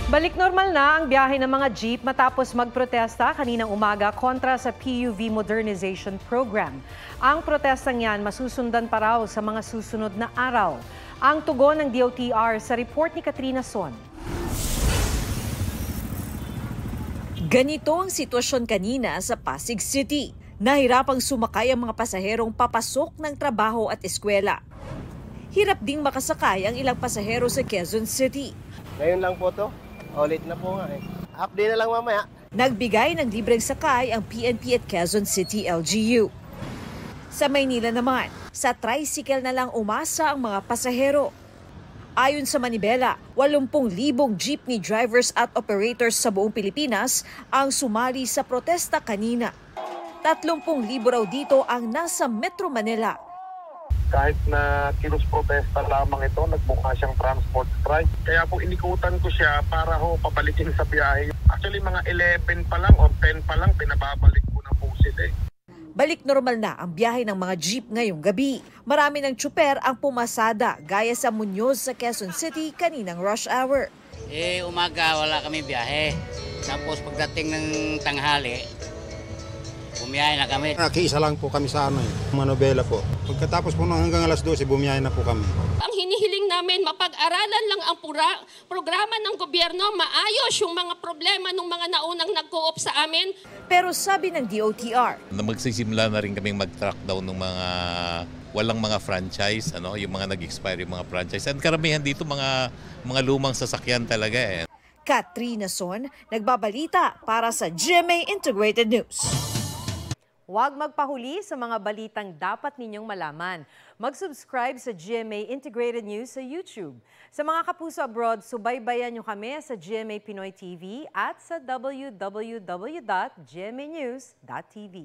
Balik normal na ang biyahe ng mga jeep matapos magprotesta kaninang umaga kontra sa PUV Modernization Program. Ang protestang yan masusundan pa raw sa mga susunod na araw. Ang tugon ng DOTR sa report ni Katrina Son. Ganito ang sitwasyon kanina sa Pasig City. Nahirapang sumakay ang mga pasaherong papasok ng trabaho at eskwela. Hirap ding makasakay ang ilang pasahero sa Quezon City. Ngayon lang po to. Ulit na po nga eh. Update na lang mamaya. Nagbigay ng libreng sakay ang PNP at Quezon City LGU. Sa Maynila naman, sa tricycle na lang umasa ang mga pasahero. Ayon sa Manibela, 80,000 jeepney drivers at operators sa buong Pilipinas ang sumali sa protesta kanina. 30,000 raw dito ang nasa Metro Manila. Kahit na kilos-protesta lamang ito, nagmukha siyang transport strike. Kaya po inikutan ko siya para pabalikin sa biyahe. Actually mga 11 pa lang o 10 pa lang, pinababalik ko na po sila. Balik normal na ang biyahe ng mga jeep ngayong gabi. Marami ng tsuper ang pumasada gaya sa Muñoz sa Quezon City kaninang rush hour. Umaga wala kami biyahe. Tapos pagdating ng tanghali, bumiyahe na kami. Nakiisa lang po kami sa Manobela po. Pagkatapos po hanggang alas 12, bumiyahe na po kami. Ang hinihiling namin, mapag-aralan lang ang programa ng gobyerno, maayos yung mga problema ng mga naunang nag-co-op sa amin. Pero sabi ng DOTR, magsisimula na rin kaming mag-track down ng mga walang mga franchise, yung mga nag-expire yung mga franchise. At karamihan dito mga lumang sasakyan talaga eh. Katrina Son, nagbabalita para sa GMA Integrated News. Huwag magpahuli sa mga balitang dapat ninyong malaman. Mag-subscribe sa GMA Integrated News sa YouTube. Sa mga kapuso abroad, subaybayan nyo kami sa GMA Pinoy TV at sa www.gmanews.tv.